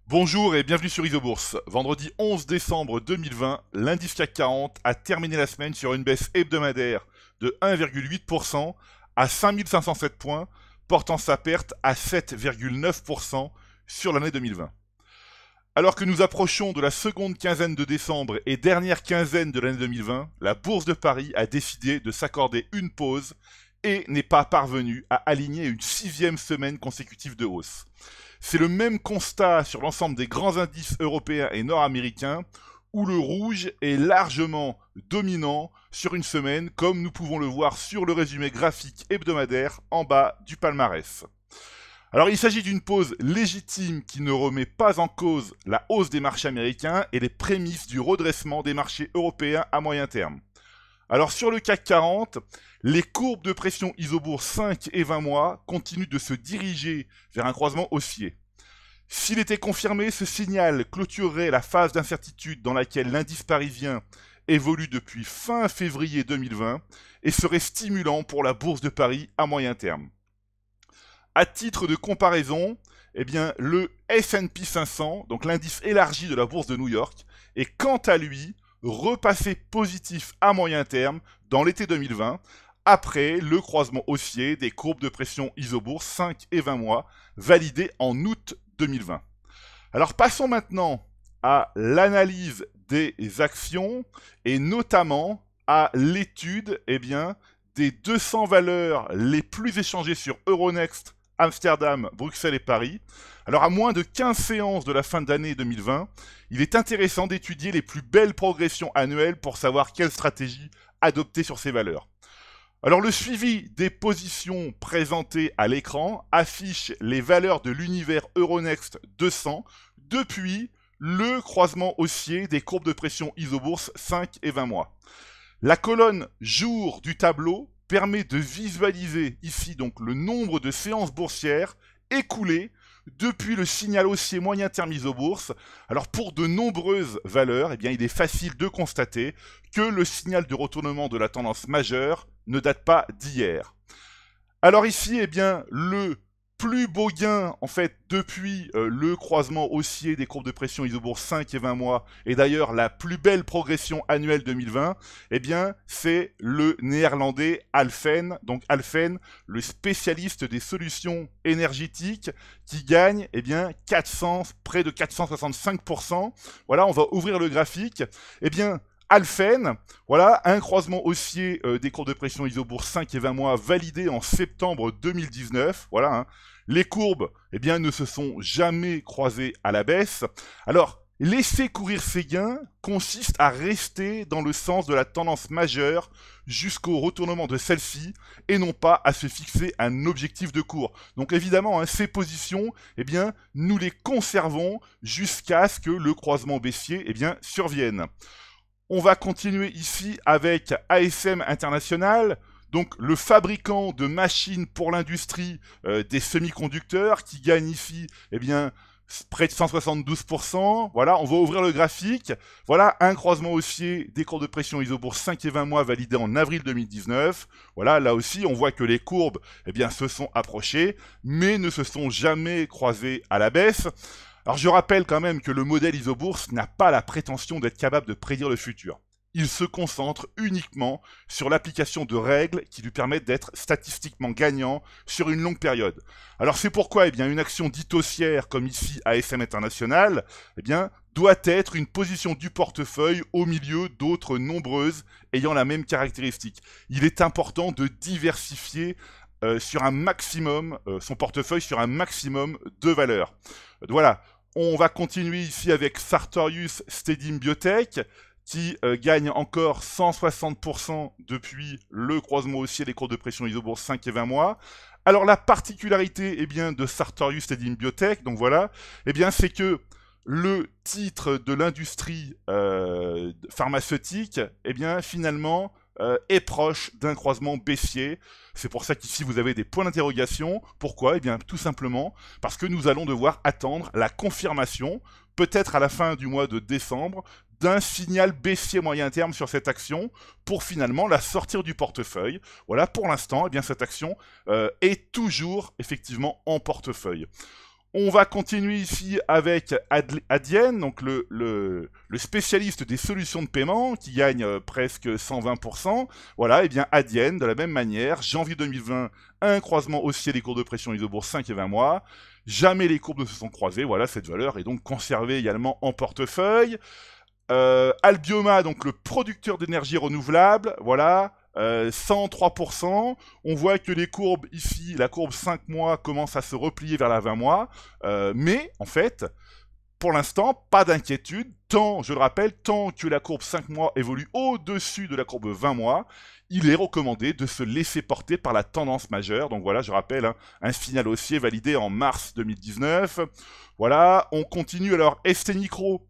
Bonjour et bienvenue sur Isobourse. Vendredi 11 décembre 2020, l'indice CAC 40 a terminé la semaine sur une baisse hebdomadaire de 1,8% à 5507 points, portant sa perte à 7,9% sur l'année 2020. Alors que nous approchons de la seconde quinzaine de décembre et dernière quinzaine de l'année 2020, la Bourse de Paris a décidé de s'accorder une pause et n'est pas parvenue à aligner une sixième semaine consécutive de hausse. C'est le même constat sur l'ensemble des grands indices européens et nord-américains, où le rouge est largement dominant sur une semaine, comme nous pouvons le voir sur le résumé graphique hebdomadaire en bas du palmarès. Alors il s'agit d'une pause légitime qui ne remet pas en cause la hausse des marchés américains et les prémices du redressement des marchés européens à moyen terme. Alors sur le CAC 40, les courbes de pression Isobourse 5 et 20 mois continuent de se diriger vers un croisement haussier. S'il était confirmé, ce signal clôturerait la phase d'incertitude dans laquelle l'indice parisien évolue depuis fin février 2020 et serait stimulant pour la Bourse de Paris à moyen terme. À titre de comparaison, le S&P 500, donc l'indice élargi de la Bourse de New York, est quant à lui repassé positif à moyen terme dans l'été 2020, après le croisement haussier des courbes de pression Isobourse 5 et 20 mois, validées en août 2020. Alors passons maintenant à l'analyse des actions et notamment à l'étude des 200 valeurs les plus échangées sur Euronext, Amsterdam, Bruxelles et Paris. Alors à moins de 15 séances de la fin d'année 2020, il est intéressant d'étudier les plus belles progressions annuelles pour savoir quelle stratégie adopter sur ces valeurs. Alors le suivi des positions présentées à l'écran affiche les valeurs de l'univers Euronext 200 depuis le croisement haussier des courbes de pression Isobourse 5 et 20 mois. La colonne jour du tableau permet de visualiser ici donc le nombre de séances boursières écoulées depuis le signal haussier moyen terme Isobourse. Alors pour de nombreuses valeurs, il est facile de constater que le signal de retournement de la tendance majeure ne date pas d'hier. Alors ici, le plus beau gain, en fait, depuis le croisement haussier des courbes de pression Isobourse 5 et 20 mois, et d'ailleurs la plus belle progression annuelle 2020, c'est le néerlandais Alfen. Donc Alfen, le spécialiste des solutions énergétiques, qui gagne, près de 465%. Voilà, on va ouvrir le graphique. Alfen, voilà, un croisement haussier des courbes de pression Isobourse 5 et 20 mois validé en septembre 2019. Voilà, hein. Les courbes, ne se sont jamais croisées à la baisse. Alors, laisser courir ces gains consiste à rester dans le sens de la tendance majeure jusqu'au retournement de celle-ci et non pas à se fixer un objectif de cours. Donc évidemment, hein, ces positions, nous les conservons jusqu'à ce que le croisement baissier, survienne. On va continuer ici avec ASM International, donc le fabricant de machines pour l'industrie des semi-conducteurs qui gagne ici près de 172%. Voilà, on va ouvrir le graphique. Voilà, un croisement haussier des courbes de pression Isobourse 5 et 20 mois validé en avril 2019. Voilà, là aussi, on voit que les courbes se sont approchées, mais ne se sont jamais croisées à la baisse. Alors je rappelle quand même que le modèle Isobourse n'a pas la prétention d'être capable de prédire le futur. Il se concentre uniquement sur l'application de règles qui lui permettent d'être statistiquement gagnant sur une longue période. Alors c'est pourquoi une action dite haussière, comme ici ASM International, doit être une position du portefeuille au milieu d'autres nombreuses ayant la même caractéristique. Il est important de diversifier sur un maximum, son portefeuille sur un maximum de valeurs. Voilà, on va continuer ici avec Sartorius Stedim Biotech, qui gagne encore 160% depuis le croisement haussier des courbes de pression Isobourse 5 et 20 mois. Alors la particularité de Sartorius Stedim Biotech, donc voilà, c'est que le titre de l'industrie pharmaceutique, finalement, est proche d'un croisement baissier. C'est pour ça qu'ici vous avez des points d'interrogation. Pourquoi ? Tout simplement parce que nous allons devoir attendre la confirmation, peut-être à la fin du mois de décembre, d'un signal baissier moyen terme sur cette action pour finalement la sortir du portefeuille. Voilà, pour l'instant, cette action est toujours effectivement en portefeuille. On va continuer ici avec Adyen, donc le spécialiste des solutions de paiement qui gagne presque 120%. Voilà, et bien Adyen, de la même manière, janvier 2020, un croisement haussier des courbes de pression ISO-bourse 5 et 20 mois. Jamais les courbes ne se sont croisées. Voilà, cette valeur est donc conservée également en portefeuille. Albioma, donc le producteur d'énergie renouvelable, voilà. 103%, on voit que les courbes ici, la courbe 5 mois commence à se replier vers la 20 mois, mais en fait, pour l'instant, pas d'inquiétude, tant, je le rappelle, tant que la courbe 5 mois évolue au-dessus de la courbe 20 mois, il est recommandé de se laisser porter par la tendance majeure. Donc voilà, je rappelle, hein, un signal haussier validé en mars 2019. Voilà, on continue alors ST Micro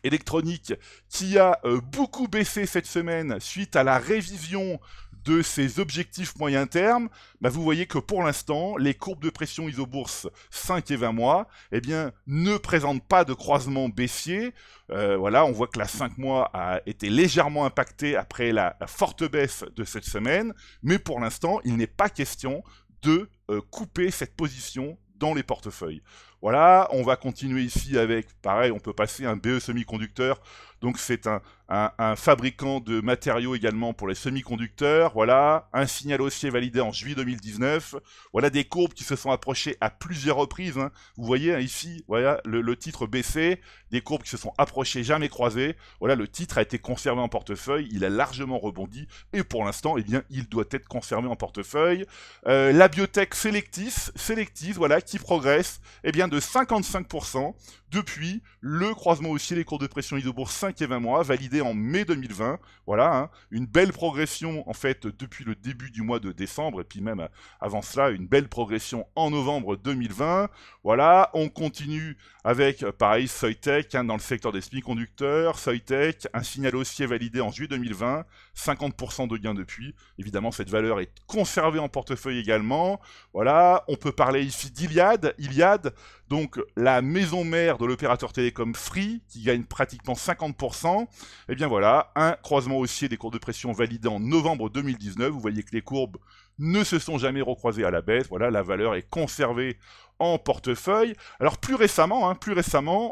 électronique qui a beaucoup baissé cette semaine suite à la révision de ses objectifs moyen terme, bah vous voyez que pour l'instant, les courbes de pression ISO-bourse 5 et 20 mois, eh bien, ne présentent pas de croisement baissier. Voilà, on voit que la 5 mois a été légèrement impactée après la forte baisse de cette semaine, mais pour l'instant, il n'est pas question de couper cette position dans les portefeuilles. Voilà, on va continuer ici avec, pareil, on peut passer un BE semi-conducteur, donc c'est un fabricant de matériaux également pour les semi-conducteurs, voilà, un signal haussier validé en juillet 2019, voilà des courbes qui se sont approchées à plusieurs reprises, hein. Vous voyez hein, ici, voilà, le titre baissé, des courbes qui se sont approchées, jamais croisées, voilà, le titre a été conservé en portefeuille, il a largement rebondi, et pour l'instant, eh bien, il doit être conservé en portefeuille. La biotech Selectis, voilà, qui progresse, eh bien, de 55% depuis le croisement haussier des courbes de pression ISO-bourse 5 et 20 mois, validé en mai 2020. Voilà, hein, une belle progression en fait depuis le début du mois de décembre, et puis même avant cela, une belle progression en novembre 2020. Voilà, on continue avec, pareil, Soitec, hein, dans le secteur des semi-conducteurs. Soitec, un signal haussier validé en juillet 2020, 50% de gains depuis. Évidemment, cette valeur est conservée en portefeuille également. Voilà, on peut parler ici d'Iliad. Iliad, donc la maison mère de l'opérateur télécom Free, qui gagne pratiquement 50%. Et bien voilà, un croisement haussier des courbes de pression validé en novembre 2019. Vous voyez que les courbes ne se sont jamais recroisées à la baisse. Voilà, la valeur est conservée en portefeuille. Alors plus récemment,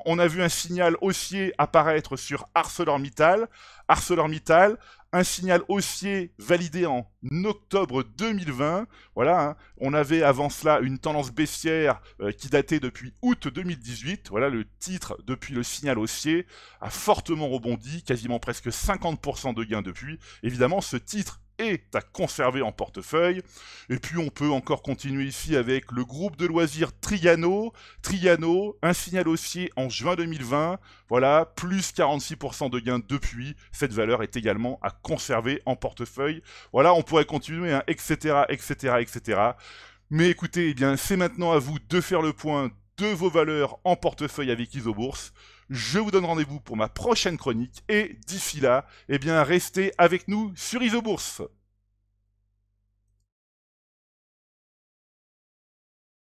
on a vu un signal haussier apparaître sur ArcelorMittal. ArcelorMittal, un signal haussier validé en octobre 2020. Voilà, hein. On avait avant cela une tendance baissière qui datait depuis août 2018. Voilà, le titre, depuis le signal haussier, a fortement rebondi, quasiment presque 50% de gains depuis. Évidemment, ce titre est à conserver en portefeuille. Et puis on peut encore continuer ici avec le groupe de loisirs Triano. Triano, un signal haussier en juin 2020. Voilà, plus 46% de gains depuis. Cette valeur est également à conserver en portefeuille. Voilà, on pourrait continuer, hein, etc., etc., etc. Mais écoutez, eh bien, c'est maintenant à vous de faire le point de vos valeurs en portefeuille avec ISO-bourse. Je vous donne rendez-vous pour ma prochaine chronique et d'ici là, eh bien, restez avec nous sur ISO-bourse.